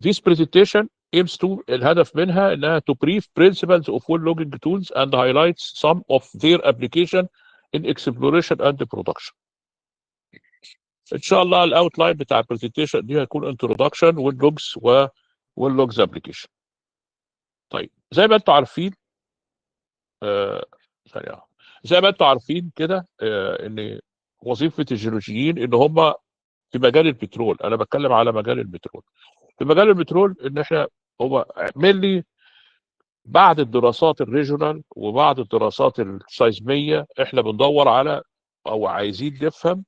This presentation aims to الهدف منها انها to brief principles of well logging tools and highlights some of their application in exploration and production. ان شاء الله الاوتلاين بتاع البرزنتيشن دي هيكون introduction واللوجز واللوجز ابلكيشن. طيب زي ما انتم عارفين ثانيه زي ما انتم عارفين كده ان وظيفه الجيولوجيين ان هم في مجال البترول. انا بتكلم على مجال البترول. في مجال البترول ان احنا هو مينلي بعد الدراسات الريجونال وبعد الدراسات السيزميه احنا بندور على او عايزين نفهم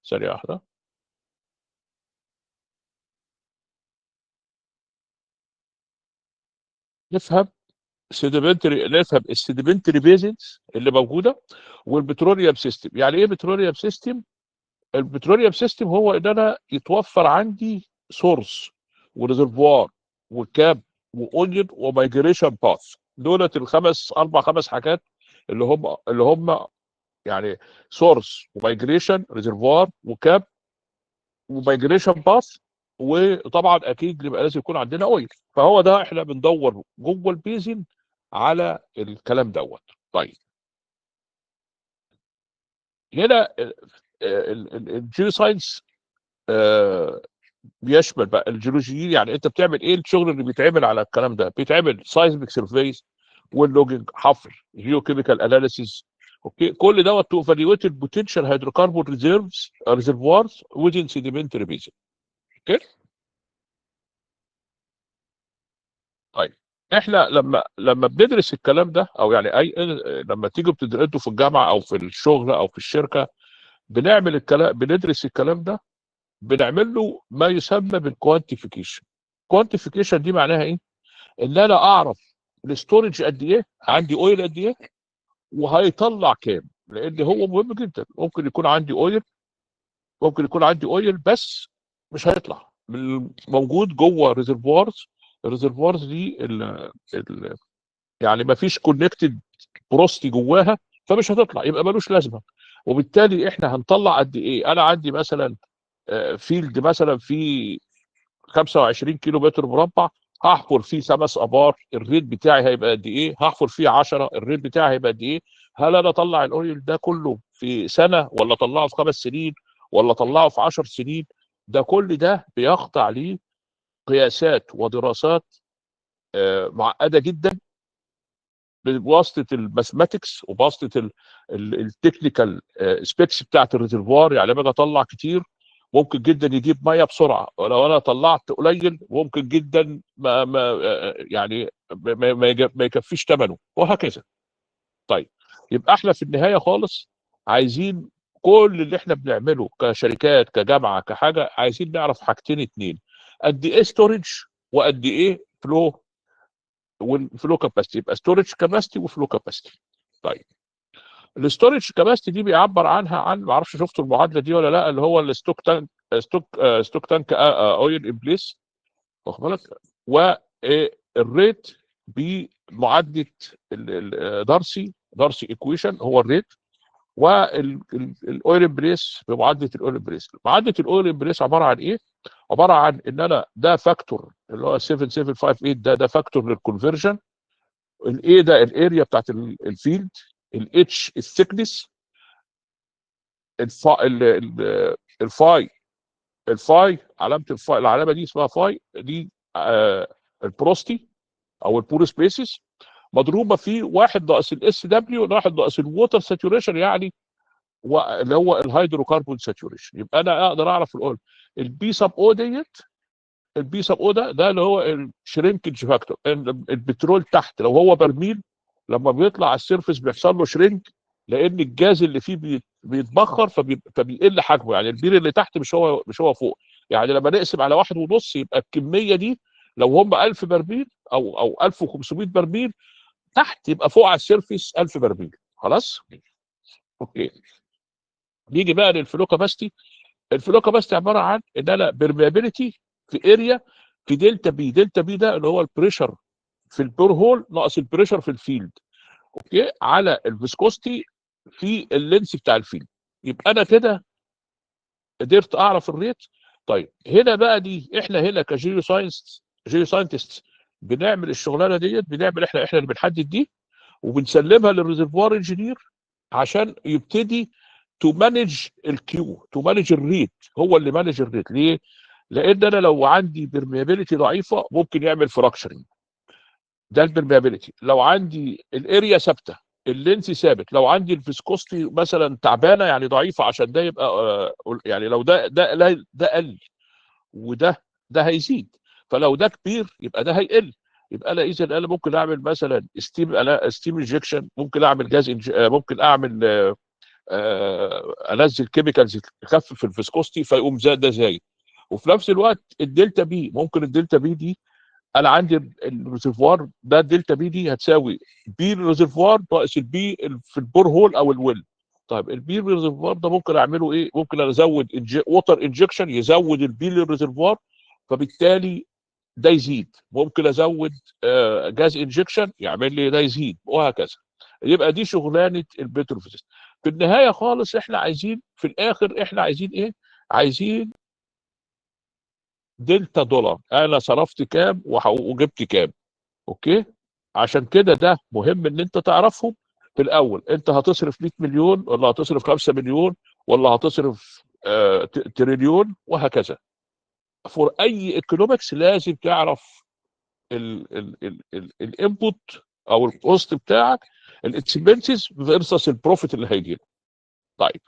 ثانيه واحده نفهم السيديمنتري بيزنز اللي موجوده والبتروليوم سيستم. يعني ايه بتروليوم سيستم؟ البتروليوم سيستم هو ان انا يتوفر عندي سورس وريزرفوار وكاب واونيون ومايجريشن باث. دولت اربع خمس حاجات اللي هم يعني سورس ومايجريشن ريزرفوار وكاب ومايجريشن باث. وطبعا اكيد يبقى لازم يكون عندنا اويل. فهو ده احنا بندور جوه البيزن على الكلام دوت. طيب هنا الجيو ساينس بيشمل بقى الجيولوجيين. يعني انت بتعمل ايه الشغل اللي بيتعمل على الكلام ده؟ بيتعمل سايزميك سيرفيز واللوجنج حفر جيو كيميكال اناليسيز. اوكي كل دوت تو ايفالويت البوتنشال هيدروكربون ريزرفوارز ويزن سيديمنتري بيزن. اوكي طيب احنا لما بندرس الكلام ده او يعني لما تيجوا بتدرسوا في الجامعه او في الشغل او في الشركه بنعمل الكلام بندرس الكلام ده بنعمل له ما يسمى بالكوانتيفيكيشن. كوانتيفيكيشن دي معناها ايه؟ ان انا اعرف الاستورج قد ايه، عندي اويل قد ايه وهيطلع كام. لان هو مهم جدا. ممكن يكون عندي اويل بس مش هيطلع موجود جوه ريزرفوارز. الريزرفوارز دي يعني ما فيش كونكتد بروستي جواها فمش هتطلع يبقى ملوش لازمه. وبالتالي احنا هنطلع قد ايه؟ انا عندي مثلا فيلد مثلا في 25 كيلو متر مربع هحفر فيه 5 ابار، الريت بتاعي هيبقى قد ايه؟ هحفر فيه 10، الريت بتاعي هيبقى قد ايه؟ هل انا اطلع الاويل ده كله في سنه ولا اطلعه في 5 سنين ولا اطلعه في 10 سنين؟ ده كل ده بيخضع ليه قياسات ودراسات معقده جدا بواسطه الماثماتكس وبواسطه التكنيكال سبيكس بتاعت الريزرفوار. يعني لما اجي اطلع كتير ممكن جدا يجيب ميه بسرعه، ولو انا طلعت قليل ممكن جدا يعني ما يكفيش ثمنه وهكذا. طيب يبقى احنا في النهايه خالص عايزين كل اللي احنا بنعمله كشركات كجامعه كحاجه عايزين نعرف حاجتين اتنين: قد ايه ستورج وقد ايه فلو. والفلو كاباسيتي يبقى ستورج كاباسيتي وفلو كاباسيتي. طيب الستورج كاباسيتي دي بيعبر عنها عن ما اعرفش شفتوا المعادله دي ولا لا، اللي هو الستوك تانك ستوك تانك اويل ان بليس واخد بالك، والريت بمعادله دارسي ايكويشن هو الريت، والاويل ان بليس بمعادله الاويل ان بليس. معادله الاويل ان بليس عباره عن ايه؟ عباره عن ان انا ده فاكتور اللي هو 7758 ده فاكتور للكونفرجن. الايه ده الاريا بتاعت الفيلد، الاتش الثيكنس، الفاي علامه الفاي العلامه دي اسمها فاي دي البروستي او البور سبيسز مضروبه في 1 ناقص الاس دبليو 1 ناقص الووتر ساتوريشن يعني اللي هو الهيدروكربون ساتوريشن. يبقى انا اقدر اعرف الاول البي سب او ديت. البي سب او ده اللي هو الشرينكج فاكتور. البترول تحت لو هو برميل لما بيطلع على السيرفس بيحصل له شرينك لان الجاز اللي فيه بيتبخر فبيقل حجمه. يعني البير اللي تحت مش هو فوق. يعني لما نقسم على 1.5 يبقى الكميه دي لو هم 1000 برميل او 1500 برميل تحت يبقى فوق على السيرفس 1000 برميل. خلاص اوكي. نيجي بقى للفلو كاباستي. الفلو كاباستي عباره عن ان انا برميابيليتي في اريا في دلتا بي. دلتا بي ده اللي هو البريشر في البور هول ناقص البريشر في الفيلد اوكي على الفيسكوستي في اللينس بتاع الفيلد. يبقى انا كده قدرت اعرف الريت طيب هنا بقى دي احنا هنا كجيو ساينس، جيو ساينتست بنعمل الشغلانه ديت، بنعمل احنا اللي بنحدد دي، وبنسلمها للريزرفوار انجينير عشان يبتدي تو مانج الكيو، تو مانج الريت، هو اللي مانج الريت. ليه؟ لان انا لو عندي برميابيليتي ضعيفه ممكن يعمل فراكشرنج، ده البرميابيليتي. لو عندي الاريا ثابته، اللينس ثابت، لو عندي الفيسكوستي مثلا تعبانه يعني ضعيفه، عشان ده يبقى يعني لو ده قل وده هيزيد، فلو ده كبير يبقى ده هيقل. يبقى انا اذا انا ممكن اعمل مثلا ستيم انجكشن، ممكن اعمل ممكن اعمل انزل كيميكالز تخفف الفيسكوستي فيقوم زاد ده زايد. وفي نفس الوقت الدلتا بي، ممكن الدلتا بي دي انا عندي الريزرفوار ده، الدلتا بي دي هتساوي بي الريزرفوار ناقص البي في البور هول او الويل. طيب البي الريزرفوار ده ممكن اعمله ايه؟ ممكن ازود ووتر انجكشن يزود البي للريزرفوار، فبالتالي ده يزيد. ممكن ازود جاز انجكشن يعمل لي ده يزيد، وهكذا. يبقى دي شغلانه البتروفيزيست. في النهايه خالص احنا عايزين في الاخر، احنا عايزين ايه؟ عايزين دلتا دولار، انا صرفت كام وجبت كام. اوكي؟ عشان كده ده مهم ان انت تعرفهم في الاول. انت هتصرف 100 مليون ولا هتصرف 5 مليون ولا هتصرف تريليون وهكذا. فور اي ايكونومكس لازم تعرف الانبوت او الكوست بتاعك، الاكسبنسز فيرسس البروفيت اللي هيجي لك. طيب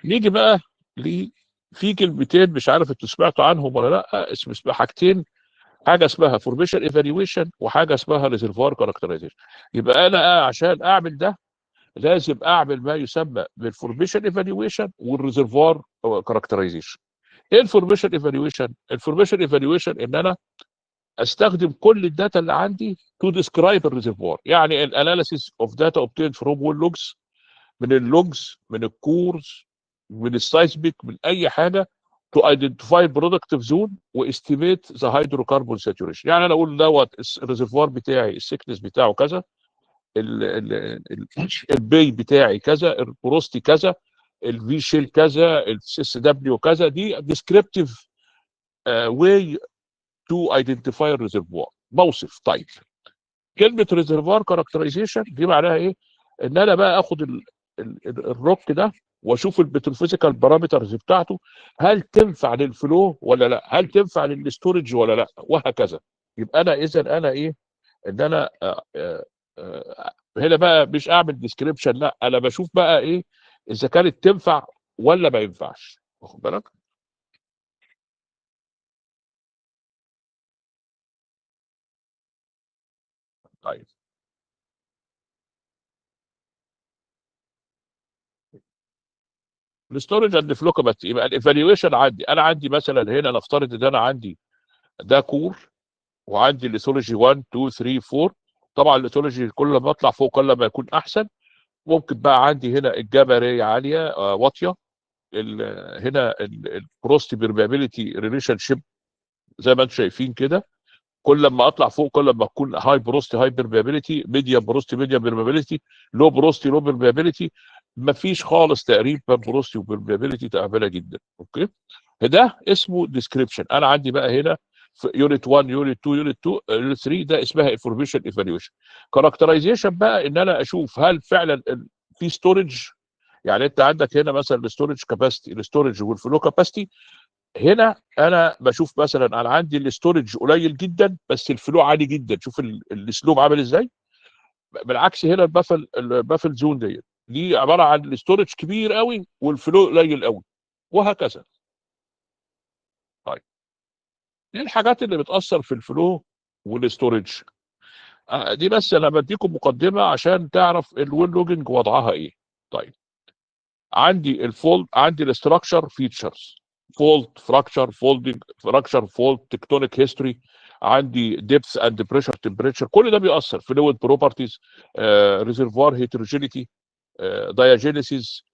نيجي بقى ل في كلمتين مش عارف انتوا سمعتوا عنهم ولا لا، اسمها حاجتين، حاجه اسمها فورميشن ايفالويشن وحاجه اسمها ريزرفوار كاركترايزيشن. يبقى انا عشان اعمل ده لازم اعمل ما يسمى بالفورميشن ايفالويشن والريزرفوار كاركترايزيشن. ايه الفورميشن ايفالويشن؟ الفورميشن ايفالويشن ان انا استخدم كل الداتا اللي عندي تو ديسكرايب الريزرفوار، يعني الاناليسيس اوف داتا اوبتيند فروم ويل لوجز، من اللوجز، من الكورز، من السايسميك، من اي حاجه، تو ايدنتيفاي برودكتيف زون واستيميت ذا هيدروكربون ساتوريشن. يعني انا اقول دوت الريزرفوار بتاعي السكنس بتاعه كذا، البي بتاعي كذا، البروستي كذا، الفي شيل كذا، الاس دبليو كذا. دي ديسكريبتيف واي تو ايدنتيفاي الريزرفوار، بوصف. طيب كلمه ريزرفوار كاركترايزيشن دي معناها ايه؟ ان انا بقى اخد الروك ده واشوف البتروفيزيكال بارامترز بتاعته، هل تنفع للفلو ولا لا، هل تنفع للستورج ولا لا، وهكذا. يبقى انا اذا انا ايه؟ ان انا هنا بقى مش اعمل ديسكريبشن، لا انا بشوف بقى ايه اذا كانت تنفع ولا ما ينفعش. واخد بالك؟ طيب الستورج اند فلوكابت، يبقى الايفالويشن عندي، انا عندي مثلا هنا نفترض ان انا عندي ده كور، وعندي الايثولوجي 1 2 3 4. طبعا الايثولوجي كل ما اطلع فوق كل ما يكون احسن. ممكن بقى عندي هنا الجبريه عاليه واطيه، هنا البروست بيرميابيليتي ريليشن شيب زي ما انتم شايفين كده. كل ما اطلع فوق كل ما اكون هاي بروست هاي بيرميابيليتي، ميديا بروست ميديا بيرميابيليتي، لو بروست لو بيرميابيليتي. مفيش خالص تقريبا بروست وبيرميابيليتي تعبانه جدا. اوكي؟ ده اسمه ديسكريبشن. انا عندي بقى هنا في يونت 1 يونت 2 يونت 2 يونت 3 ده اسمها انفورميشن ايفالويشن. كاركترايزيشن بقى ان انا اشوف هل فعلا في ستورج. يعني انت عندك هنا مثلا الستورج كاباسيتي، الستورج والفلو كاباسيتي. هنا انا بشوف مثلا انا عندي الاستورج قليل جدا بس الفلو عالي جدا، شوف الاسلوب عامل ازاي. بالعكس هنا البافل زون دي عباره عن الاستورج كبير قوي والفلو قليل قوي، وهكذا. طيب ايه الحاجات اللي بتاثر في الفلو والاستورج؟ دي بس انا بديكم مقدمه عشان تعرف الويل لوجنج وضعها ايه. طيب عندي الفولد، عندي الاستراكشر فيتشرز، فولد فراكشر فولدنج فراكشر فولد تكتونيك هيستوري، عندي ديبث اند بريشر تمبريتشر، كل ده بيأثر. فلويد بروبرتيز، ريزرفوار هيتروجينيتي، دايجينيسيس،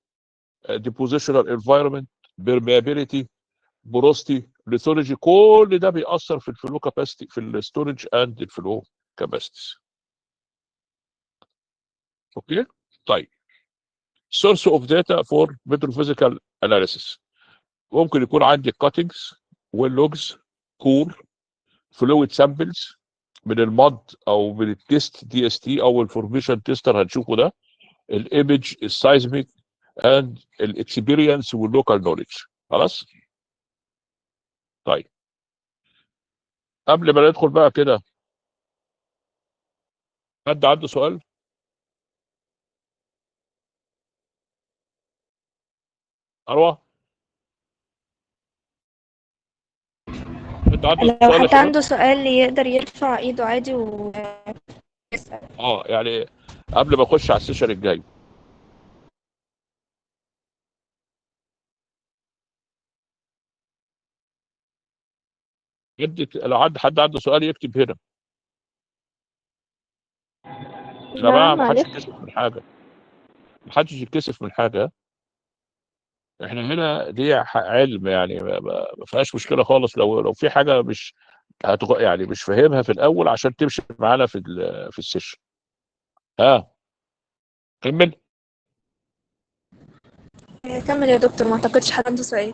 ديبوزيشنال انفايرمنت، بيرميابيليتي، بوروستي، ليثولوجي، كل ده بيأثر في الفلو كاباسيتي في الستورج اند الفلو كاباسيتيز. اوكي؟ طيب source of data for petrophysical analysis. ممكن يكون عندي cuttings واللوجز كور فلويد سامبلز من المود او من التيست دي اس تي او الفورميشن تيستر هنشوفه ده، الايمج السايزميك اند الاكسبيرينس واللوكال نوليدج. خلاص. طيب قبل ما ندخل بقى كده، حد عنده سؤال؟ اروى، حد عنده لو سؤال يا حد شباب؟ عنده سؤال يقدر يرفع ايده عادي ويسأل. يعني قبل ما اخش على السيشن الجاي. لو حد عنده سؤال يكتب هنا يا جماعه، نعم ما حدش معلش. يتكسف من حاجه، ما حدش يتكسف من حاجه. احنا هنا دي علم، يعني ما فيهاش مشكله خالص. لو في حاجه مش يعني مش فاهمها في الاول عشان تمشي معانا في السيشن. ها، كمل. كمل يا دكتور، ما اعتقدش حد عنده سؤال.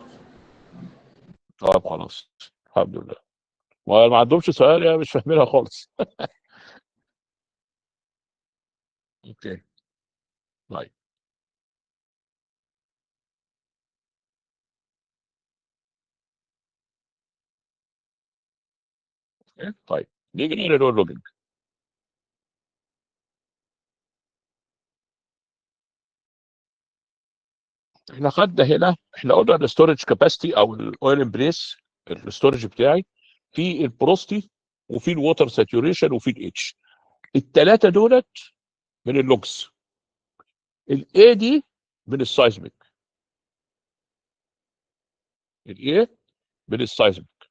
طب خلاص، الحمد لله. ما عندهمش سؤال يعني مش فاهمينها خالص. اوكي. طيب. طيب نيجي نقول لوجينج. احنا خدنا هنا، احنا قلنا الستورج كاباسيتي او الاويل امبريس، الستورج بتاعي في البروستي وفي الووتر ساتوريشن وفي الاتش. الثلاثه دولت من اللوجز. الاي دي من السايزميك، الاي من السايزميك،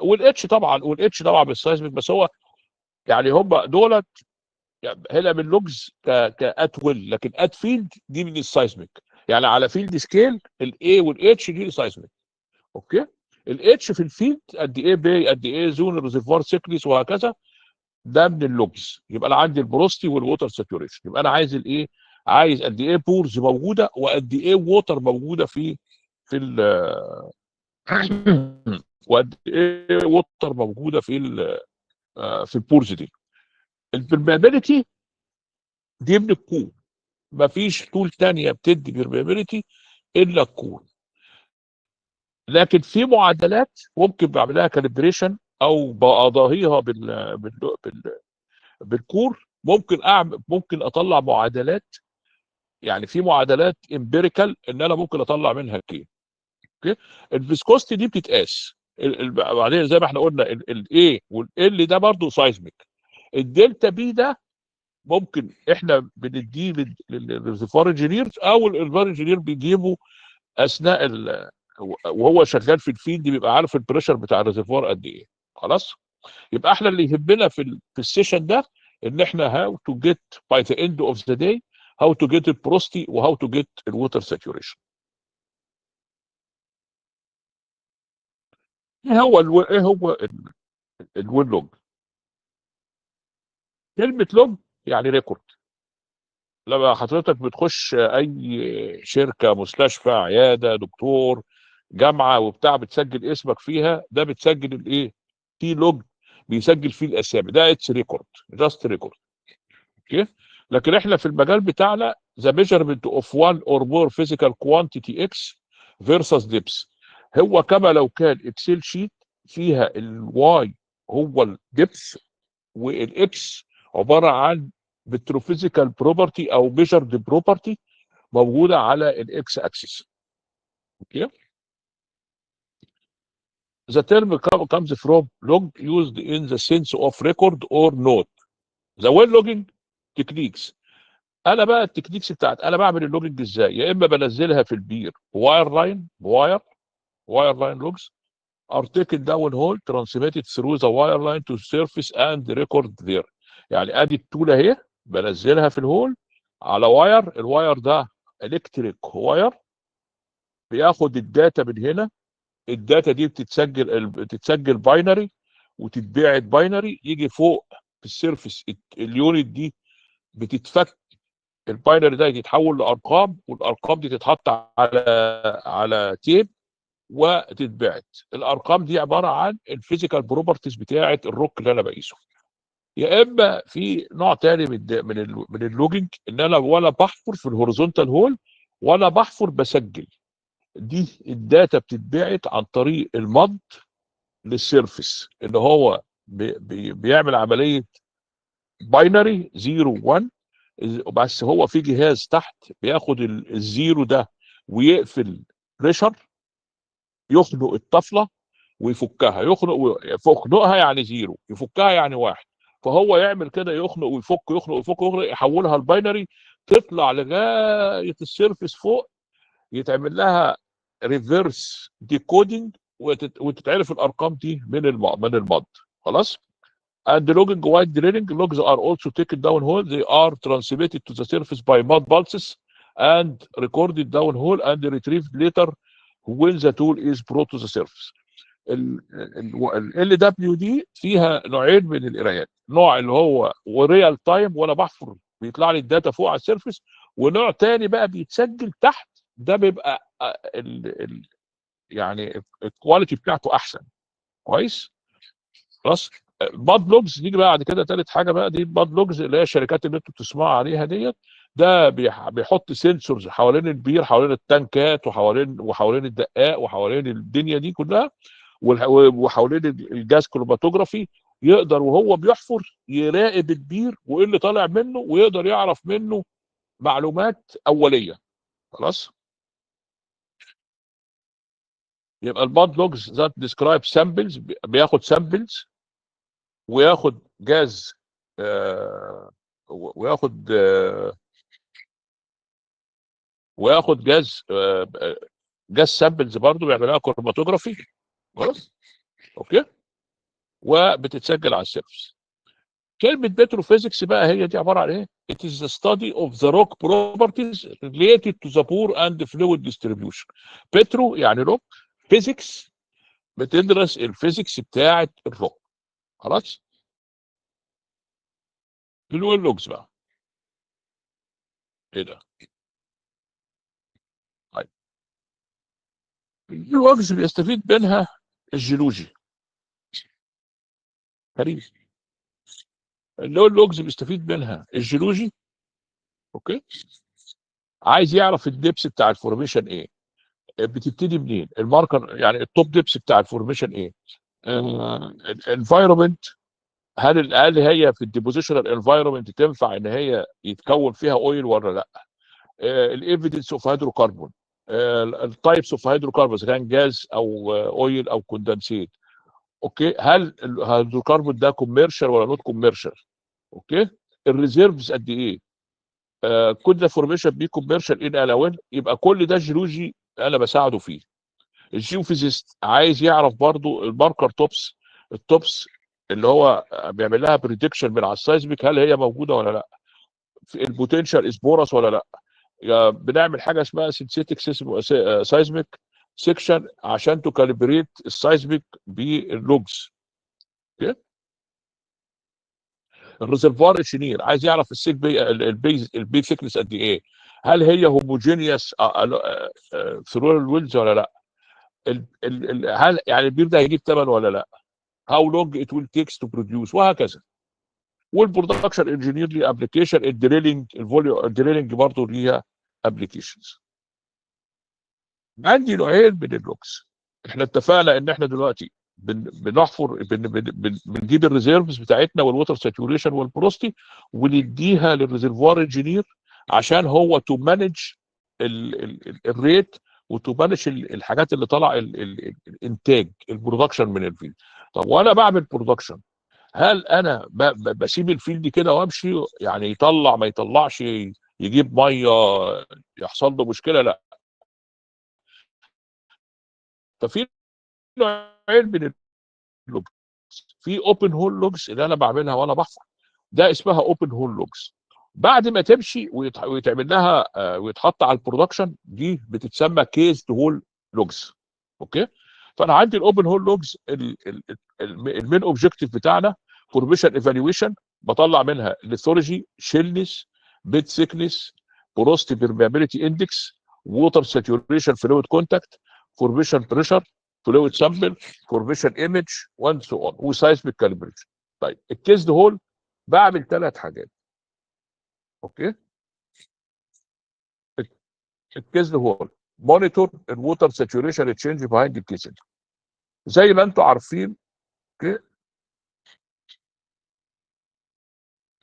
والاتش طبعا من السايزميك. بس هو يعني هم دولت يعني هنا من لوجز كات ويل، لكن ات فيلد دي من السايزميك. يعني على فيلد سكيل الاي والاتش دي سايزميك. اوكي. الاتش في الفيلد قد ايه باي، قد ايه زون الريزرفوار سيكنس وهكذا، ده من اللوجز. يبقى انا عندي البروستي والووتر ساتوريشن. يبقى انا عايز الايه، عايز قد ايه بورز موجوده وقد ايه ووتر موجوده في ال وقد ايه ووتر موجوده في البورز دي. البرميابيلتي دي من الكون، مفيش تول تانية بتدي برميابيلتي الا الكون. لكن في معادلات ممكن بعملها كاليبريشن او بقضاهيها بالكور. ممكن اطلع معادلات. يعني في معادلات امبيريكال ان انا ممكن اطلع منها كي. اوكي. الفيسكوستي دي بتتقاس بعدين زي ما احنا قلنا الاي والال ده برضو سايزميك. الدلتا بي ده ممكن احنا بنديه للريزرفوار انجينيرز او الريزرفوار انجينير بيجيبه اثناء وهو شغال في الفيلد، بيبقى عارف البريشر بتاع الريزرفوار قد ايه. خلاص. يبقى احنا اللي يهمنا في السيشن ده ان احنا هاو تو جيت باي ذا اند اوف ذا داي هاو تو جيت البروستي وهاو تو جيت الووتر ساتوريشن. ايه هو الويل لوج؟ كلمه لوج يعني ريكورد. لما حضرتك بتخش اي شركه، مستشفى، عياده، دكتور، جامعه وبتاع، بتسجل اسمك فيها، ده بتسجل الايه؟ في لوج بيسجل فيه الاسامي، ده اتس ريكورد، جاست ريكورد. اوكي. لكن احنا في المجال بتاعنا the measurement of one or more physical quantity x versus depth. هو كما لو كان اكسل شيت فيها الواي هو الدبس، والاكس عباره عن بتروفيزيكال بروبرتي او ميجرد بروبرتي موجوده على الاكس اكسس. اوكي. The term comes from log used in the sense of record or note. The well logging techniques. انا بقى التكنيكس بتاعت انا بعمل اللوجنج ازاي؟ يا اما بنزلها في البير واير لاين لوجز are taken down hole transmitted through the wire line to surface and record there. يعني ادي التول اهي بنزلها في الهول على واير، الواير ده الكتريك واير بياخد الداتا من هنا. الداتا دي بتتسجل باينري وتتبعت باينري، يجي فوق في السيرفس اليونت دي بتتفك الباينري ده يتحول لارقام، والارقام دي تتحط على تيب وتتبعت. الارقام دي عباره عن الفيزيكال بروبرتيز بتاعه الروك اللي انا بقيسه. يا اما في نوع تاني من اللوجينج، ان انا ولا بحفر في الهوريزونتال هول ولا بحفر بسجل. دي الداتا بتتبعت عن طريق المض للسيرفيس، اللي هو بيعمل عمليه باينري 0 1. بس هو في جهاز تحت بياخد الزيرو ده ويقفل بريشر، يخنق الطفله ويفكها. يخنقها يعني زيرو، يفكها يعني واحد. فهو يعمل كده، يخنق ويفك، يخنق ويفك، يحولها الباينري، تطلع لغايه السيرفيس فوق، يتعمل لها ريفرس ديكودينج، وتتعرف الارقام دي من المض. خلاص. And logging while drilling, logs are also taken downhole. They are transmitted to the surface by mud pulses and recorded downhole and retrieved later when the tool is brought to the surface. ال دبليو دي فيها نوعين من القرايات، نوع اللي هو وريال تايم وانا بحفر بيطلع لي الداتا فوق على السيرفيس، ونوع تاني بقى بيتسجل تحت، ده بيبقى يعني الكواليتي بتاعته احسن. كويس. خلاص. باد لوجز نيجي بقى بعد كده، ثالث حاجه بقى دي الباد لوجز، اللي هي الشركات اللي انتوا بتسمعوا عليها ديت. ده بيحط سنسورز حوالين البير، حوالين التانكات، وحوالين الدقاق، وحوالين الدنيا دي كلها، وحوالين الجاز كروماتوجرافي. يقدر وهو بيحفر يراقب البير وايه اللي طالع منه، ويقدر يعرف منه معلومات اوليه. خلاص. يبقى الباد لوجز ذات ديسكرايب سامبلز، بياخد سامبلز وياخد جاز، وياخد جاز سامبلز برضه بيعملها كروماتوجرافي. خلاص. اوكي. وبتتسجل على السيرفس. كلمه بتروفيزيكس بقى هي دي عباره عن ايه؟ It is the study of the rock properties related to the pore and fluid distribution. بترو يعني روك، فيزيكس بتدرس الفيزيكس بتاعه الروك. خلاص. الويل لوجز بقى ايه ده؟ طيب، اللوجز بيستفيد منها الجيولوجي. غريب. اللوجز بيستفيد منها الجيولوجي. اوكي. عايز يعرف الدبس بتاع الفورميشن ايه، بتبتدي منين، الماركر يعني التوب دبس بتاع الفورميشن ايه، الانفايرمنت، هل هي في الديبوزيشنال انفايرمنت تنفع ان هي يتكون فيها اويل ولا لا، الايفيدنس اوف هيدروكربون، التايبس اوف هيدروكربونز، كان جاز او اويل او كوندنسيت. اوكي. هل الهيدروكربون ده كوميرشال ولا نوت كوميرشال. اوكي. الريزيرفز قد ايه، كود ذا فورميشن بي كوميرشال ان الاوين. يبقى كل ده جيولوجي انا بساعده فيه. الجيوفيزيست عايز يعرف برضو الماركر توبس، التوبس اللي هو بيعمل لها بريدكشن من على السايزميك، هل هي موجوده ولا لا، في البوتنشال اسبورس ولا لا. بنعمل حاجه اسمها سينثيتك سايزميك سيكشن عشان تكاليبريت السايزميك باللوجز. اوكي. الريزرفوار انجينير عايز يعرف السيك البي ثيكنس قد ايه، هل هي هوموجينيوس ثرو الويلز ولا لا، هل يعني البير ده هيجيب ثمن ولا لا، هاو لونج ات ويل تيكس تو بروديوس، وهكذا. والبرودكشن انجينير ليه ابلكيشن، الدريلينج برضه ليها ابلكيشنز. عندي نوعين من اللوكس. احنا اتفقنا ان احنا دلوقتي بنحفر، بنجيب الريزيرفز بتاعتنا والووتر ساتوريشن والبروستي، ونديها للريزرفوار انجينير عشان هو تو مانج الريت، وتو مانج الحاجات اللي طالعه الانتاج البرودكشن من الفيلد. طب وانا بعمل برودكشن، هل انا بسيب الفيلد كده وامشي، يعني يطلع ما يطلعش، يجيب ميه، يحصل له مشكله؟ لا. ففي نوعين من اللوجز. في اوبن هول لوجز اللي انا بعملها وانا بحفر، ده اسمها اوبن هول لوجز. بعد ما تمشي ويتعمل لها ويتحط على البرودكشن، دي بتتسمى كيز هول لوجز. اوكي. فانا عندي الاوبن هول لوجز، المين اوبجيكتيف بتاعنا فورميشن ايفالويشن، بطلع منها ليثولوجي، شيلنس، بيد سيكنس، بوروستي بيرميابيليتي اندكس، ووتر ساتوريشن فلويد كونتاكت، فورميشن بريشر، فلويد سامبل، فورميشن ايمج، وان سو اون، وسايزميك كاليبريشن. طيب الكيسد هول بعمل 3 حاجات. اوكي. الكيسد هول مونيتور الووتر ساتوريشن تشينج بيهايند الكيسنج. زي ما انتم عارفين. اوكي.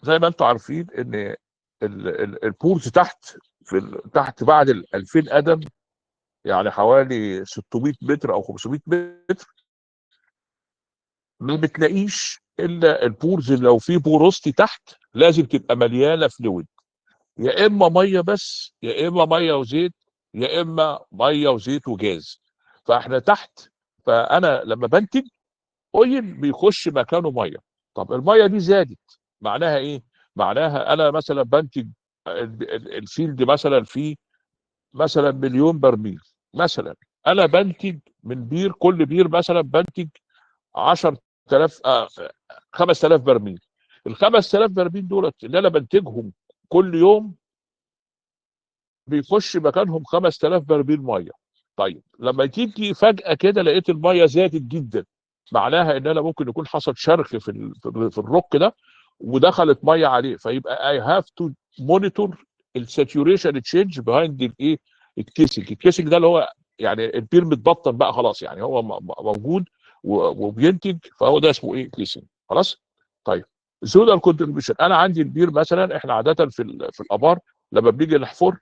زي ما انتم عارفين ان البورز تحت تحت بعد ال 2000 قدم، يعني حوالي 600 متر او 500 متر، ما بتلاقيش الا البورز اللي لو في بوروستي تحت لازم تبقى مليانه فلويد، يا اما ميه بس، يا اما ميه وزيت، يا اما ميه وزيت وجاز. فاحنا تحت. فانا لما بنتج اويل بيخش مكانه ميه. طب الميه دي زادت، معناها ايه؟ معناها انا مثلا بنتج الفيلد مثلا فيه مثلا مليون برميل مثلا. انا بنتج من بير، كل بير مثلا بنتج 10,000 5000 برميل. ال 5000 برميل دولت اللي انا بنتجهم كل يوم بيخش مكانهم 5000 برميل ميه. طيب لما تيجي فجأة كده لقيت الميه زادت جدا، معناها ان انا ممكن يكون حصل شرخ في الروك ده ودخلت ميه عليه. فيبقى اي هاف تو مونيتور الساتوريشن تشينج بيهايند الايه، الكيسنج. الكيسنج ده اللي هو يعني البير متبطن بقى خلاص، يعني هو موجود وبينتج، فهو ده اسمه ايه، كيسنج. خلاص. طيب زودال كونتريبيوشن. انا عندي البير مثلا، احنا عاده في الابار لما بنيجي نحفر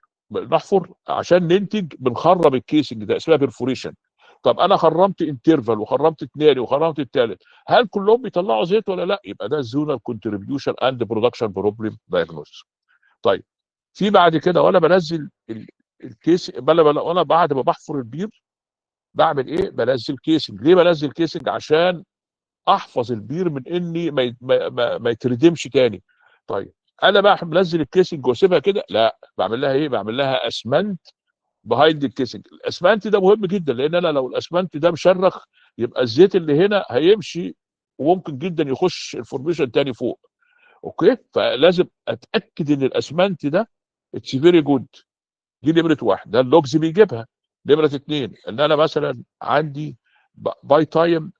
عشان ننتج بنخرم الكيسنج ده، اسمها بيرفوريشن. طب انا خرمت انترفال وخرمت الثاني وخرمت الثالث، هل كلهم بيطلعوا زيت ولا لا؟ يبقى ده زونال كونتريبيوشن اند برودكشن بروبلم دايجنوز. طيب في بعد كده وانا بنزل الكيس وانا بعد ما بحفر البير بعمل ايه؟ بنزل كيسنج. ليه بنزل كيسنج؟ عشان احفظ البير من اني ما يتردمش تاني. طيب انا بقى منزل الكيسنج واسيبها كده؟ لا، بعمل لها ايه؟ بعمل لها اسمنت بهايند الكيسنج. الاسمنت ده مهم جدا، لان انا لو الاسمنت ده مشرخ يبقى الزيت اللي هنا هيمشي وممكن جدا يخش الفورميشن تاني فوق. اوكي. فلازم اتاكد ان الاسمنت ده اتس فيري جود. دي نمره واحد، ده اللوجز بيجيبها. نمره اثنين، ان انا مثلا عندي باي تايم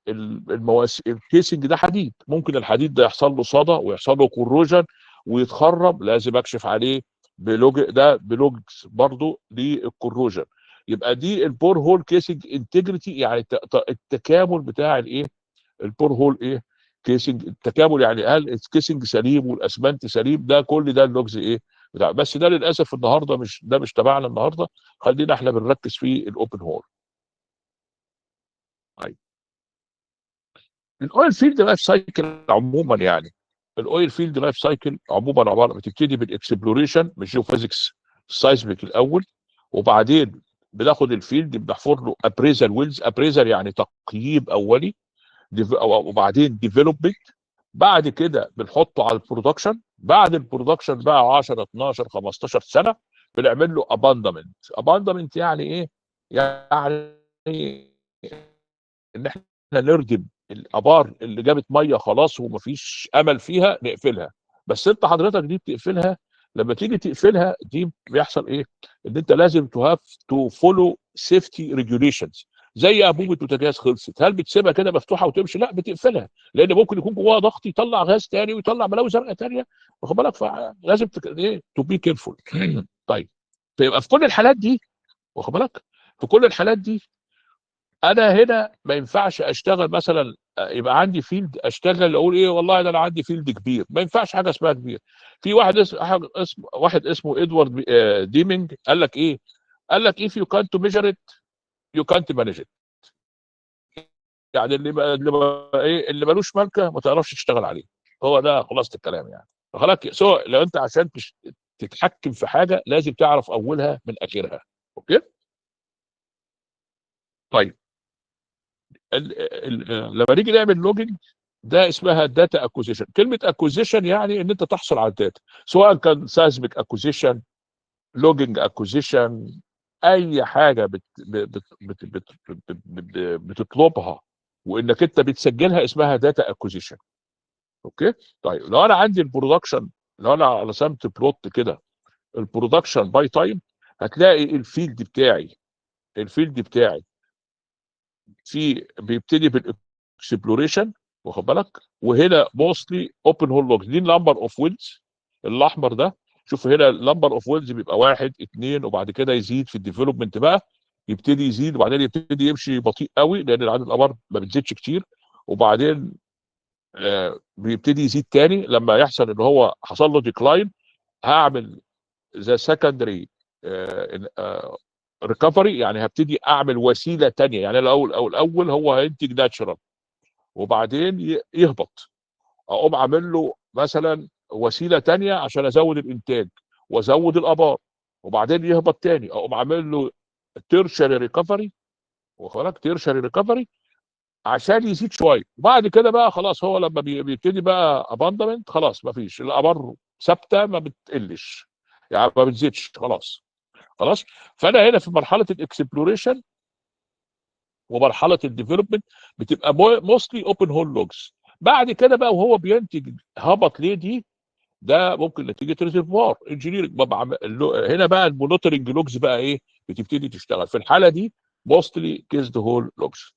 الكيسنج ده حديد، ممكن الحديد ده يحصل له صدى ويحصل له كوروجن ويتخرب، لازم اكشف عليه بلوجز برضه للكوروجن. يبقى دي البور هول كيسنج انتجريتي، يعني التكامل بتاع الايه، البور هول ايه، كيسنج. التكامل يعني هل الكيسنج سليم والاسمنت سليم، ده كل ده اللوجز ايه بتاع. بس ده للاسف النهارده مش تبعنا النهارده. خلينا احنا بنركز في الاوبن هول. طيب الاويل فيلد لايف سايكل عموما، يعني الاويل فيلد لايف سايكل عموما عباره بتبتدي بالاكسبلوريشن من جيوفيزيكس سايزميك الاول، وبعدين بناخد الفيلد بنحفر له ابريزال ويلز. ابريزال يعني تقييم اولي، وبعدين ديفلوبمنت، بعد كده بنحطه على البرودكشن. بعد البرودكشن بقى 10 12 15 سنه بنعمل له اباندمنت. اباندمنت يعني ايه؟ يعني ان احنا نردم الابار اللي جابت ميه خلاص ومفيش امل فيها نقفلها. بس انت حضرتك دي بتقفلها، لما تيجي تقفلها دي بيحصل ايه؟ ان انت لازم تو هاف تو فولو سيفتي ريجوليشنز. زي انبوبه بوتاجاز خلصت، هل بتسيبها كده مفتوحه وتمشي؟ لا، بتقفلها، لان ممكن يكون جواها ضغط يطلع غاز تاني ويطلع بلاوي زرقاء تانيه، واخد بالك؟ فلازم ايه، تو بي كيرفول. طيب فيبقى في كل الحالات دي، واخد بالك، في كل الحالات دي انا هنا ما ينفعش اشتغل مثلا يبقى عندي فيلد اشتغل اقول ايه والله ده انا عندي فيلد كبير. ما ينفعش حاجه اسمها كبير. في واحد اسمه ادوارد ديمينج قال لك ايه؟ قال لك if you can't measure it you can't manage it. يعني اللي ملوش ماركه ما تعرفش تشتغل عليه. هو ده خلاصه الكلام يعني. فخلاص سواء لو انت عشان تتحكم في حاجه لازم تعرف اولها من اخرها. اوكي. طيب لما نيجي نعمل لوجينج ده اسمها داتا اكوزيشن. كلمه اكوزيشن يعني ان انت تحصل على الداتا، سواء كان سايزميك اكوزيشن، لوجينج اكوزيشن، اي حاجه بتطلبها وانك انت بتسجلها اسمها داتا اكوزيشن. اوكي. طيب لو انا عندي البرودكشن، لو انا رسمت بلوت كده البرودكشن باي تايم هتلاقي الفيلد بتاعي بيبتدي بالاكسبلوريشن، واخد بالك، وهنا موستلي اوبن هول لوجز دي نمبر اوف ويلز الاحمر ده. شوف هنا النمبر اوف ويلز بيبقى 1 2 وبعد كده يزيد في الديفلوبمنت بقى، يبتدي يزيد وبعدين يبتدي يمشي بطيء قوي لان عدد الابار ما بتزيدش كتير، وبعدين بيبتدي يزيد تاني لما يحصل ان هو حصل له ديكلاين. هعمل ذا سكندري ريكفري، يعني هبتدي اعمل وسيله تانيه. يعني الاول هو هينتج ناتشرال وبعدين يهبط، اقوم عامل له مثلا وسيله تانيه عشان ازود الانتاج وازود الابار، وبعدين يهبط تاني اقوم عامل له تيرشري ريكفري، واخد تيرشري ريكفري عشان يزيد شويه. وبعد كده بقى خلاص هو لما بيبتدي بقى اباندمنت خلاص ما فيش، الابار ثابته ما بتقلش يعني ما بتزيدش خلاص. خلاص. فانا هنا في مرحله الاكسبلوريشن ومرحله الديفلوبمنت بتبقى موستلي اوبن هول لوجز. بعد كده بقى وهو بينتج هبط ليه دي، ده ممكن نتيجه ريزرفوار انجينيرنج. هنا بقى المونيتورنج لوجز بقى ايه بتبتدي تشتغل في الحاله دي موستلي كيزد هول لوجز.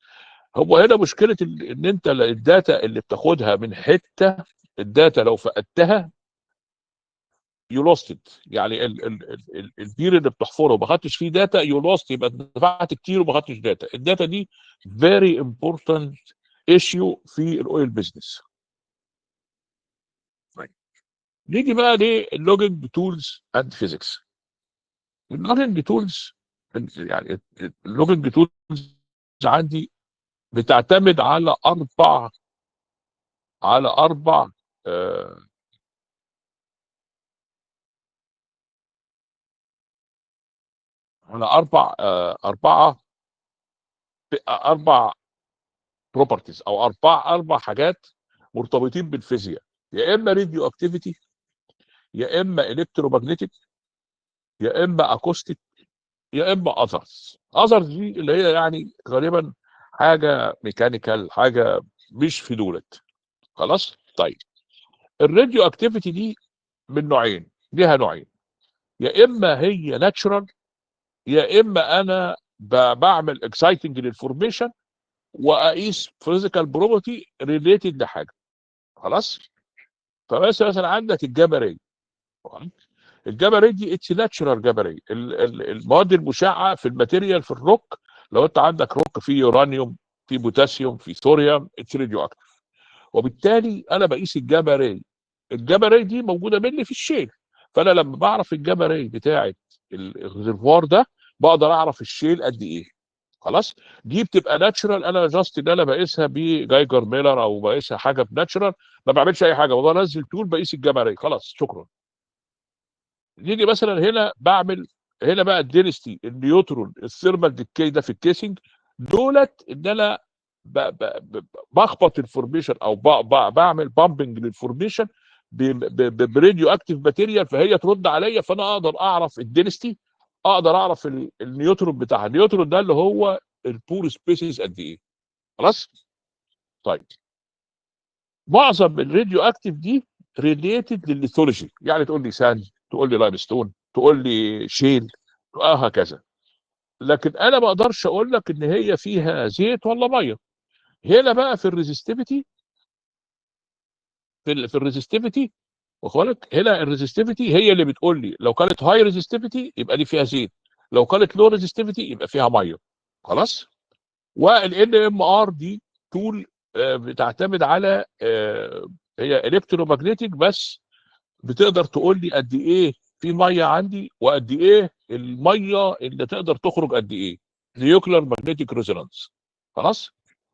هو هنا مشكله ان انت الداتا اللي بتاخدها من حته، الداتا لو فقدتها يو لوست، يعني البير اللي بتحفره وما خدتش فيه داتا يو لوست، يبقى دفعت كتير وما خدتش داتا. الداتا دي فيري امبورتنت ايشيو في الاويل بزنس. نيجي بقى للوجنج تولز اند فيزيكس. اللوجنج تولز، يعني اللوجنج تولز عندي بتعتمد على اربع آه على اربع بروبرتيز او اربع حاجات مرتبطين بالفيزياء، يا اما راديو اكتيفيتي، يا اما الكترومagnetic، يا اما اكوستيك، يا اما اذرز دي اللي هي يعني غالبا حاجه ميكانيكال، حاجه مش في دولت. خلاص. طيب الراديو اكتيفيتي دي من نوعين، ليها نوعين، يا اما هي ناتشرال، يا اما انا بعمل اكسايتنج للفورميشن واقيس فيزيكال بروبرتي ريليتد لحاجه. خلاص. فمثلا عندك الجبريه. الجبريه دي اتس ناتشرال جبريه، المواد المشعه في الماتيريال في الروك. لو انت عندك روك فيه يورانيوم، فيه بوتاسيوم، فيه ثوريوم، اتس راديو اكتف. وبالتالي انا بقيس الجبريه. الجبريه دي موجوده مني في الشيل، فانا لما بعرف الجبريه بتاعه الريزرفوار ده بقدر اعرف الشيل قد ايه. خلاص. دي بتبقى ناتشرال، انا جاست ان انا بقيسها بجايجر ميلر او بقيسها حاجه بناتشرال، ما بعملش اي حاجه، والله انزل تول بقيس الجبريه خلاص شكرا. نيجي مثلا هنا بعمل هنا بقى الدينستي، النيوترون، الثيرمال ديكي ده في الكيسنج، دولت ان انا بخبط الفورميشن او بعمل بامبنج للفورميشن براديو اكتيف ماتيريال، فهي ترد عليا فانا اقدر اعرف الدينستي، اقدر اعرف النيوترون بتاعها. النيوترون ده اللي هو البور سبيسيز قد ايه. خلاص. طيب معظم الراديو اكتيف دي ريليتد للليثولوجي، يعني تقول لي ساند، تقول لي لايم ستون، تقول لي شيل، هكذا. لكن انا ما اقدرش اقول لك ان هي فيها زيت ولا ميه. هنا بقى في الريزستيفيتي، في الريزستيفيتي، واخد بالك، هنا الريزستيفيتي هي اللي بتقول لي لو كانت هاي ريزستيفيتي يبقى دي فيها زيت، لو كانت لو ريزستيفيتي يبقى فيها ميه. خلاص. والان ام ار دي تول بتعتمد على هي الكترومagnetic بس، بتقدر تقول لي قد ايه في ميه عندي وقد ايه الميه اللي تقدر تخرج قد ايه، نيوكلير ماجنتيك ريزونانس. خلاص.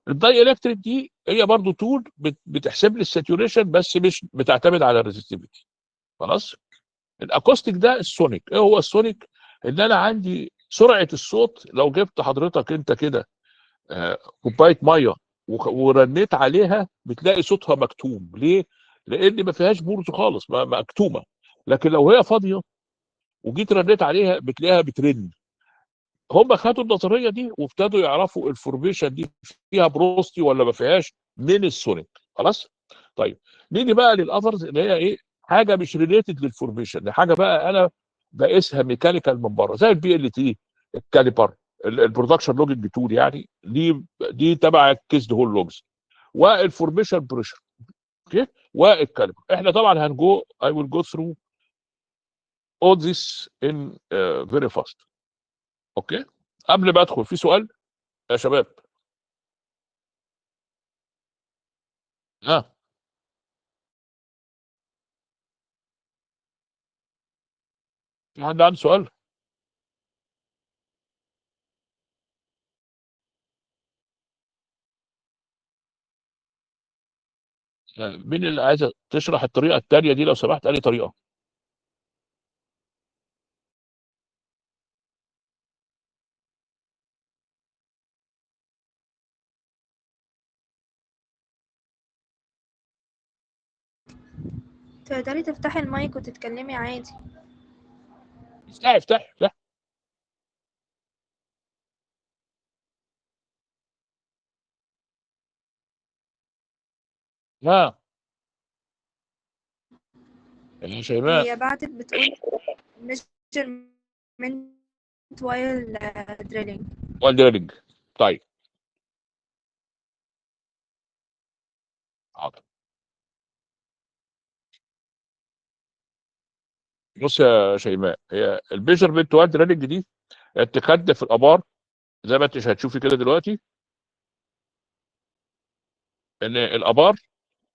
الداي الكتريك دي هي برضو تول بتحسب لي الساتوريشن بس مش بتعتمد على الريزستيفيتي. خلاص. الاكوستيك ده السونيك. ايه هو السونيك؟ ان انا عندي سرعه الصوت، لو جبت حضرتك انت كده كوبايه ميه ورنيت عليها بتلاقي صوتها مكتوم. ليه؟ لان ما فيهاش بورز خالص، مكتومه. لكن لو هي فاضيه وجيت رنيت عليها بتلاقيها بترن. هم خدوا النظريه دي وابتدوا يعرفوا الفورميشن دي فيها بروستي ولا ما فيهاش من السونيك. خلاص. طيب نيجي بقى للاذرز اللي هي ايه، حاجه مش ريليتد للفورميشن، حاجه بقى انا بقيسها ميكانيكال من بره زي البي ال تي، الكاليبر، البرودكشن لوجنج تول، يعني دي تبع الكيسد هول لوجز، والفورميشن بريشر. اوكي، والكاليبر. احنا طبعا هنجو اي ويل جو ثرو all this in very fast. اوكي، قبل ما ادخل في سؤال يا شباب؟ ها، في حد عنده سؤال؟ مين اللي عايزه تشرح الطريقه الثانيه دي لو سمحت؟ اي طريقه؟ تقدري تفتحي المايك وتتكلمي عادي. افتحي افتحي افتحي. ها يا شيماء؟ هي بعتت بتقول measurement while drilling. والدرينج. طيب حاضر. بص يا شيماء، هي الميجرمنت والدرينج دي اتخذت في الابار زي ما انت هتشوفي كده دلوقتي، ان الابار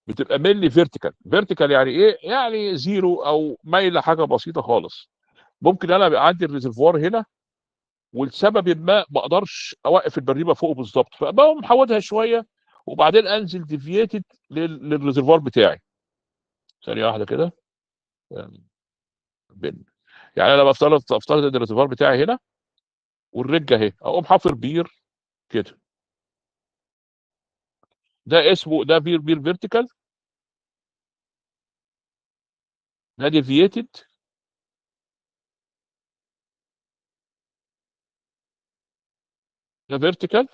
بتبقى ملي فيرتيكال. فيرتيكال يعني ايه؟ يعني زيرو او مايله حاجه بسيطه خالص. ممكن انا يبقى عندي الريزرفوار هنا، ولسبب ما اقدرش اوقف البريمه فوقه بالظبط، فبقوم محودها شويه وبعدين انزل ديفييتد للريزرفوار بتاعي. ثانيه واحده كده. يعني بن يعني انا افترض ان الريزرفوار بتاعي هنا والرجه اهي، اقوم حافر بير كده. ده اسمه ده بير فيرتيكال، ده ديفييتد، ده فيرتيكال.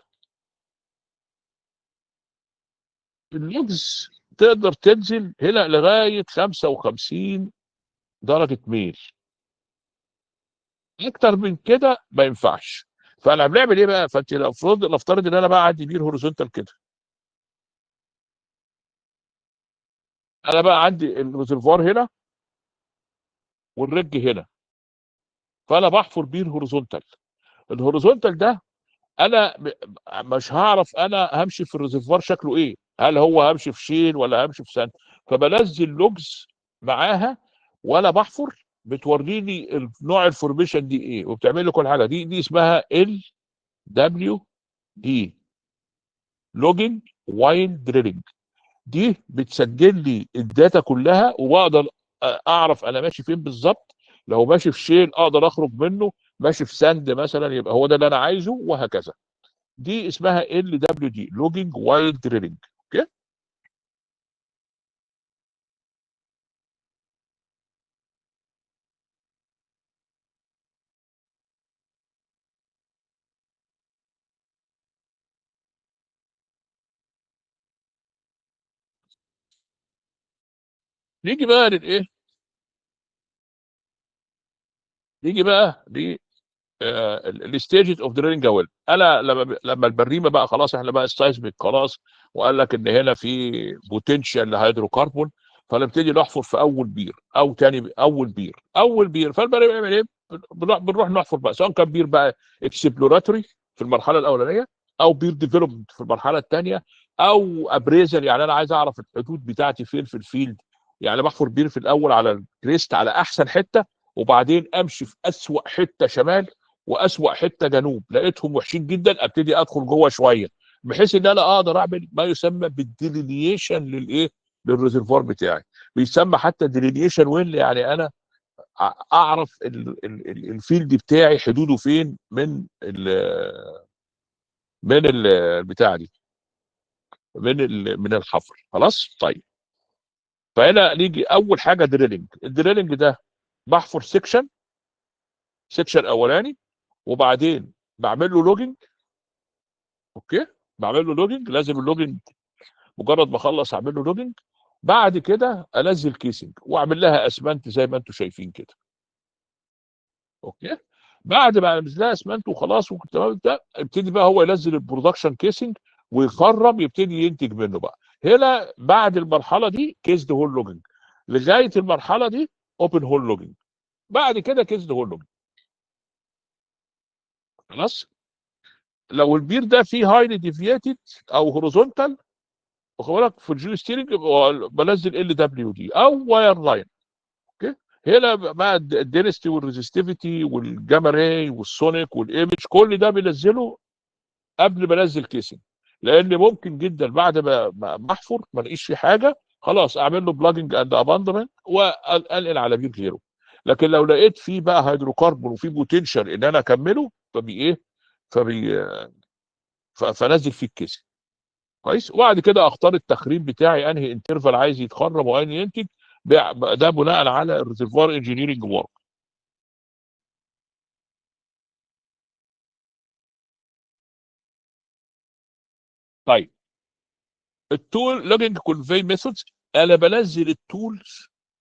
اللوجز تقدر تنزل هنا لغايه 55 درجه ميل، اكتر من كده ما ينفعش. فانا بنعمل ايه بقى؟ فانت نفترض ان انا بقى عندي بير هوريزونتال كده، انا بقى عندي الريزرفوار هنا والرج هنا، فانا بحفر بير هوريزونتال. الهوريزونتال ده انا مش هعرف انا همشي في الريزرفوار شكله ايه، هل هو همشي في شين ولا همشي في سند. فبنزل لوجز معاها وانا بحفر، بتوريني نوع الفورميشن دي ايه، وبتعمل لي كل حاجه. دي اسمها ال دبليو دي، لوجينج وايل دريلنج. دي بتسجل لي الداتا كلها، وبقدر اعرف انا ماشي فين بالظبط. لو ماشي في شيل اقدر اخرج منه، ماشي في ساند مثلا يبقى هو ده اللي انا عايزه، وهكذا. دي اسمها ال دبليو دي، لوجينج وايل دريلنج. اوكي. نيجي بقى للايه؟ نيجي بقى الستيجز اوف دريلنج ويل. انا لما البريمه بقى خلاص، احنا بقى السايزميك خلاص، وقال لك ان هنا في بوتنشال لهيدروكربون، فنبتدي نحفر في اول بير او تاني اول بير. فالبريمه بيعمل ايه؟ بنروح نحفر بقى، سواء كان بير بقى اكسبلوراتوري في المرحله الاولانيه، او بير ديفلوبمنت في المرحله الثانيه، او ابريزل، يعني انا عايز اعرف الحدود بتاعتي فين في الفيلد. يعني بحفر بير في الاول على الكريست، على احسن حته، وبعدين امشي في اسوأ حته شمال واسوأ حته جنوب، لقيتهم وحشين جدا ابتدي ادخل جوه شويه، بحيث ان انا اقدر اعمل ما يسمى بالديلينيشن للايه؟ للريزرفوار بتاعي. بيسمى حتى ديلينيشن ويل، يعني انا اعرف الفيلد بتاعي حدوده فين من البتاع دي، من الحفر. خلاص طيب. فهنا نيجي اول حاجه دريلنج. الدريلنج ده بحفر سيكشن اولاني، وبعدين بعمل له لوجينج. اوكي، بعمل له لوجينج. لازم اللوجينج مجرد ما اخلص اعمل له لوجينج، بعد كده انزل كيسنج واعمل لها اسمنت زي ما انتم شايفين كده. اوكي. بعد ما نزلها اسمنت وخلاص تمام، ده ابتدي بقى هو ينزل البرودكشن كيسنج ويخرم، يبتدي ينتج منه بقى. هنا بعد المرحله دي كيسد هول لوجنج، لغايه المرحله دي اوبن هول لوجنج، بعد كده كيسد هول لوجنج. خلاص. لو البير ده فيه هايلي ديفييتد او هوريزونتال، واخد بالك، في الجيو ستيرنج بنزل ال دبليو دي او واير لاين. اوكي. هنا بقى الدينستي والريزستيفيتي والجاما راي والسونيك والايمج كل ده بنزله قبل ما انزل كيسنج، لان ممكن جدا بعد ما احفر ما الاقيش فيه حاجه، خلاص اعمل له بلاجنج اند اباندمنت وانقل على بير غيره. لكن لو لقيت فيه بقى هيدروكربون وفيه بوتنشال ان انا اكمله، فبي ايه فبي فنزل فيه الكيسنج. كويس. وبعد كده اختار التخريب بتاعي، انهي انترفال عايز يتخرب وانهي ينتج، ده بناء على الريزرفوار انجينيرنج ورك. طيب، التول لوجينج كونفي ميثودز، انا بنزل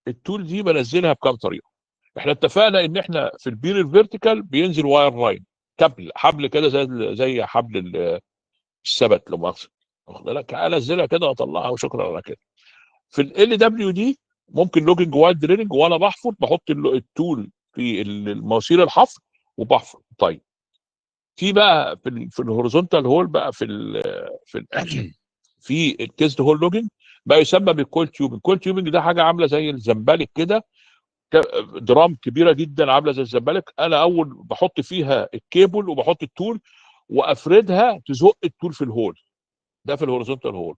التول دي بنزلها بكام طريقه. احنا اتفقنا ان احنا في البير الفيرتيكال بينزل واير لاين، حبل كده زي حبل السبت لو مؤاخذه، واخد بالك، انزلها كده واطلعها وشكرا على كده. في ال دبليو دي ممكن لوجينج واير دريلنج، وانا بحفر بحط التول في المواسير الحفر وبحفر. طيب، في بقى في الهوريزونتال هول بقى في الكيست هول لوجينج بقى يسمى بالكول تيوبنج. الكول تيوبنج ده حاجه عامله زي الزنبلك كده، درام كبيره جدا عامله زي الزنبلك، انا اول بحط فيها الكيبل وبحط التول وافردها تزق التول في الهول ده في الهوريزونتال هول.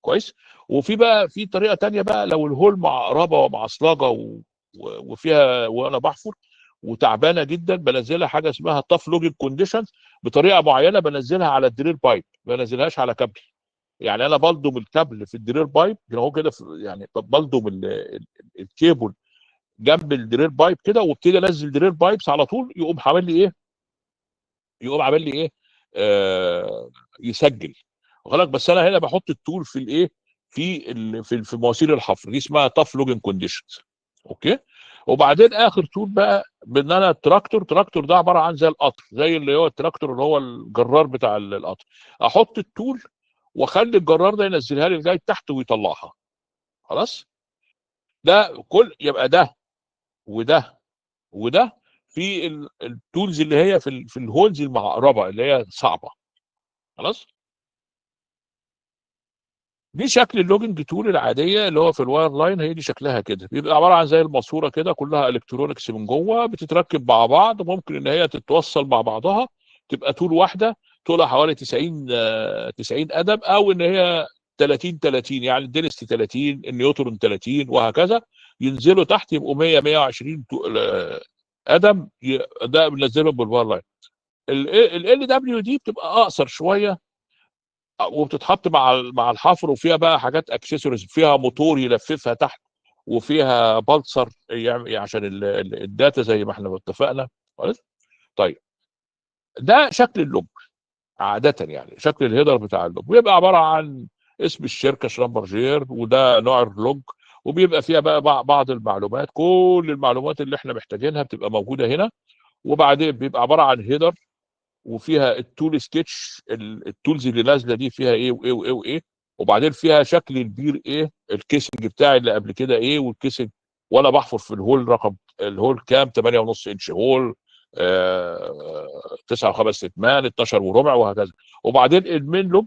كويس. وفي بقى في طريقه تانية بقى، لو الهول معقربه ومعصلجه وفيها وانا بحفر وتعبانه جدا، بنزلها حاجه اسمها تاف لوجينج كونديشنز، بطريقه معينه بنزلها على الدريل بايب، ما بنزلهاش على كابل. يعني انا بلضم الكابل في الدريل بايب كده، هو كده يعني بلضم الكيبل جنب الدريل بايب كده، وابتدي انزل دريل بايبس على طول، يقوم عامل لي ايه؟ يقوم عامل لي ايه؟ يسجل. واخد بالك، بس انا هنا بحط التول في الايه؟ في مواسير الحفر دي، اسمها تاف لوجن كونديشنز. اوكي. وبعدين اخر تول بقى بان انا التراكتور ده عباره عن زي القطر، زي اللي هو التراكتور اللي هو الجرار بتاع القطر، احط التول واخلي الجرار ده ينزلها لي لغايه تحت ويطلعها. خلاص. ده كل يبقى ده وده وده في التولز اللي هي في الهولز المعقربه اللي هي صعبه. خلاص. دي شكل اللوجنج تول العاديه اللي هو في الواير لاين، هي دي شكلها كده، بيبقى عباره عن زي الماسوره كده كلها الكترونكس من جوه، بتتركب مع بعض، ممكن ان هي تتوصل مع بعضها تبقى تول واحده، طولها حوالي 90 قدم، او ان هي 30 يعني الدنستي 30 النيوترون 30 وهكذا، ينزلوا تحت يبقوا 120 قدم، ده بننزلهم بالواير لاين. ال دبليو دي بتبقى اقصر شويه، وبتتحط مع الحفر، وفيها بقى حاجات اكسسوارز، فيها موتور يلففها تحت، وفيها بالسر يعني عشان الداتا زي ما احنا اتفقنا. خلاص. طيب، ده شكل اللوج عاده، يعني شكل الهيدر بتاع اللوج بيبقى عباره عن اسم الشركه شرامبرجير، وده نوع اللوج، وبيبقى فيها بقى بعض المعلومات، كل المعلومات اللي احنا محتاجينها بتبقى موجوده هنا. وبعدين بيبقى عباره عن هيدر، وفيها التول سكتش، التولز اللي نازله دي فيها ايه وايه وايه وايه، وبعدين فيها شكل البير ايه، الكيسنج بتاعي اللي قبل كده ايه، والكيسنج وانا بحفر في الهول رقم الهول كام، 8.5 انش هول، 9 و5 اتمان، 12 وربع وهكذا. وبعدين المين لوج،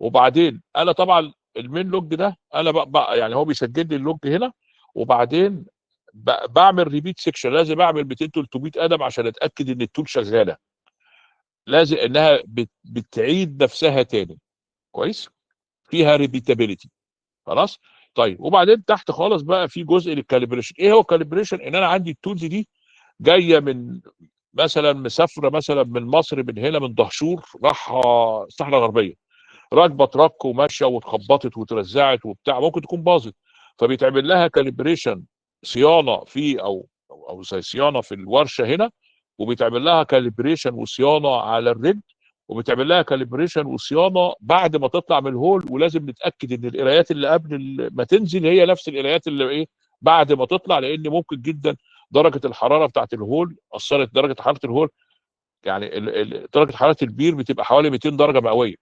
وبعدين انا طبعا المين لوج ده انا بقى يعني هو بيسجل لي اللوج هنا، وبعدين بعمل ريبيت سيكشن، لازم اعمل 200 300 قدم عشان اتاكد ان التول شغاله، لازم انها بتعيد نفسها تاني. كويس. فيها ريبيتابيليتي. خلاص. طيب، وبعدين تحت خالص بقى في جزء للكاليبريشن. ايه هو الكاليبريشن؟ ان انا عندي التولز دي جايه من مثلا مسافره مثلا من مصر، من هنا من دهشور راح الصحراء الغربيه، راكبه تراك وماشيه واتخبطت واترزعت وبتاع، ممكن تكون باظت، فبيتعمل لها كاليبريشن، صيانه في او زي صيانه في الورشه هنا، وبيتعمل لها كاليبريشن وصيانه على الرجل، وبتعمل لها كاليبريشن وصيانه بعد ما تطلع من الهول، ولازم نتاكد ان القرايات اللي قبل ما تنزل هي نفس القرايات اللي ايه بعد ما تطلع، لان ممكن جدا درجه الحراره بتاعت الهول اثرت، درجه حراره الهول يعني درجه حراره البير بتبقى حوالي 200 درجه مئويه،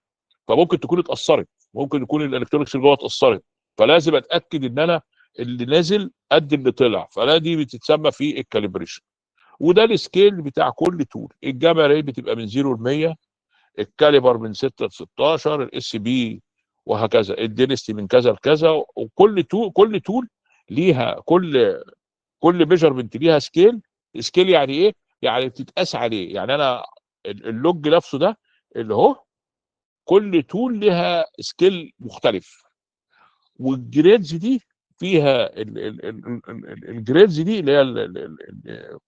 فممكن تكون اتاثرت، ممكن يكون الالكترونكس اللي جوه اتاثرت، فلازم اتاكد ان انا اللي نازل قد اللي طلع، فلا دي بتتسمى في الكاليبريشن. وده السكيل بتاع كل تول. الجاما راي بتبقى من 0 ل 100، الكاليبر من 6 ل 16، الاس بي وهكذا، الدينستي من كذا لكذا. وكل تول كل تول ليها كل ميجرمنت ليها سكيل. سكيل يعني ايه؟ يعني بتتقاس عليه. يعني انا اللوج نفسه ده اللي هو كل تول لها سكيل مختلف، والجريدز دي فيها الجريدز دي اللي هي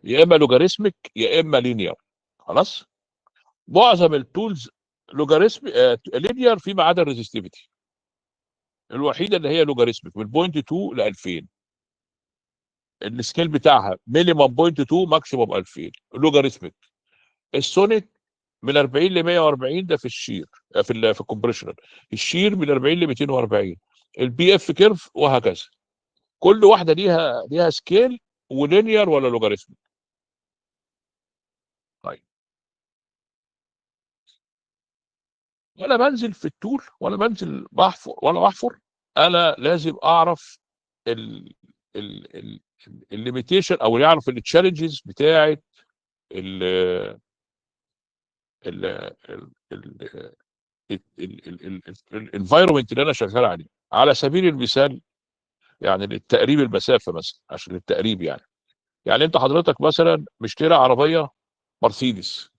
يا اما لوجاريتميك يا اما لينير. خلاص. معظم التولز لوجاريتم لينير فيما عدا الريزستيفيتي الوحيده اللي هي لوجاريتميك من 0.2 ل 2000. السكيل بتاعها مينيمم 0.2 ماكسيمم 2000 لوجاريتميك. السونيك من 40 ل 140 ده في الشير، في الكومبريشنال. الشير من 40 ل 240. البي اف كيرف وهكذا. كل واحده ليها سكيل ولينير ولا لوجاريتميك. طيب وانا بنزل في التول وانا بنزل بحفر ولا بحفر، انا لازم اعرف الليميتيشن او يعرف التشالنجز بتاعه الانفايرمنت اللي انا شغال عليه. على سبيل المثال يعني للتقريب المسافه مثلا، عشان التقريب يعني انت حضرتك مثلا مشتري عربيه مرسيدس،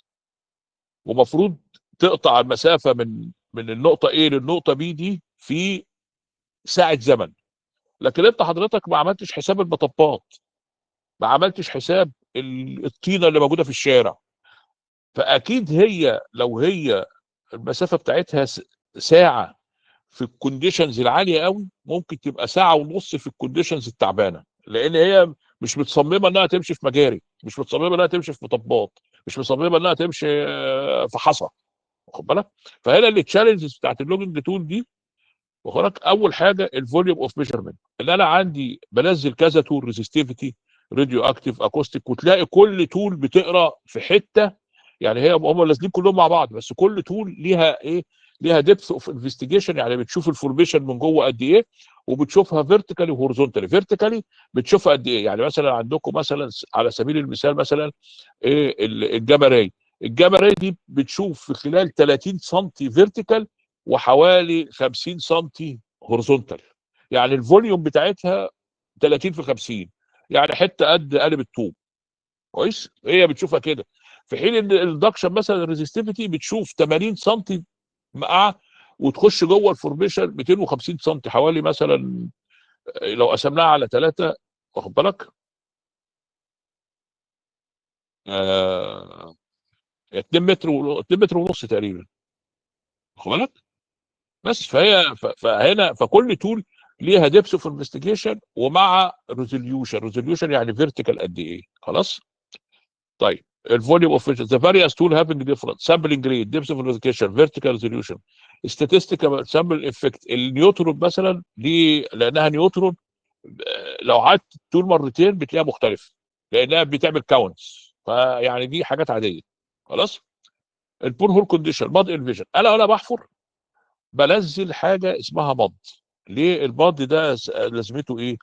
ومفروض تقطع المسافه من النقطه A للنقطه B دي في ساعه زمن، لكن انت حضرتك ما عملتش حساب المطبات، ما عملتش حساب الطينه اللي موجوده في الشارع. فاكيد هي لو هي المسافه بتاعتها ساعه في الكونديشنز العاليه قوي، ممكن تبقى ساعه ونص في الكونديشنز التعبانه، لان هي مش متصممه انها تمشي في مجاري، مش متصممه انها تمشي في مطبات، مش مصممه انها تمشي في حصى. واخد بالك؟ فهنا التشالنجز بتاعت اللوجنج تول دي، واخد بالك، اول حاجه الفوليوم اوف ميجرمنت، اللي انا عندي بنزل كذا تول، ريزستيفيتي، راديو اكتيف، اكوستيك، وتلاقي كل تول بتقرا في حته. يعني هي هم نازلين كلهم مع بعض، بس كل تول ليها ايه؟ ليها ديبث اوف انفستيجيشن، يعني بتشوف الفورميشن من جوه قد ايه، وبتشوفها فيرتيكالي وهورزونتالي. فيرتيكالي بتشوفها قد ايه؟ يعني مثلا عندكم مثلا على سبيل المثال مثلا ايه الجاما راي. الجاما راي دي بتشوف في خلال 30 سم فيرتيكال وحوالي 50 سم هورزونتال. يعني الفوليوم بتاعتها 30 في 50، يعني حته قد قلب الطوب. كويس؟ هي بتشوفها كده. في حين ان الدكشن مثلا الريزستيفيتي بتشوف 80 سم مع، وتخش جوه الفورميشن 250 سم، حوالي مثلا لو قسمناها على 3، واخد بالك، 2 متر 2 متر ونص تقريبا. واخد بالك؟ بس فهنا فكل تول ليها ديبس اوف انفستيجيشن ومع ريزوليوشن. ريزوليوشن يعني فيرتيكال قد ايه. خلاص. طيب الفوليوم اوف ذا فاريوس تول هافينج ديفرنت سامبلنج ريت، ديبس اوف انفستيجيشن، فيرتيكال ريزوليوشن، statistical سامبل افكت. النيوترون مثلا دي لانها نيوترون، لو قعدت تول مرتين بتلاقيها مختلف، لانها بتعمل كاونتس، فيعني دي حاجات عاديه. خلاص. البور هول كونديشن، ماد انفيجن، انا بحفر بنزل حاجه اسمها مض. ليه المض ده لازمته ايه؟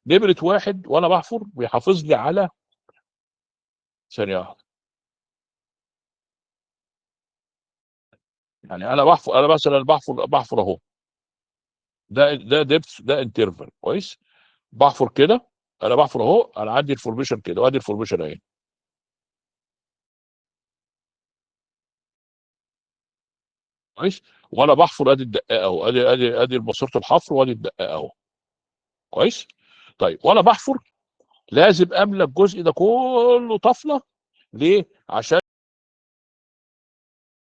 نمره واحد وانا بحفر بيحافظ لي على، ثانيه واحده، يعني انا بحفر، انا مثلا بحفر اهو، ده ديبث، ده انترفال. كويس؟ بحفر كده، انا بحفر اهو، انا عندي الفورميشن كده وادي الفورميشن اهي. كويس؟ وانا بحفر ادي الدقاق اهو، ادي ماسوره الحفر وادي الدقاق اهو. كويس؟ طيب وانا بحفر لازم املى الجزء ده كله طفله. ليه؟ عشان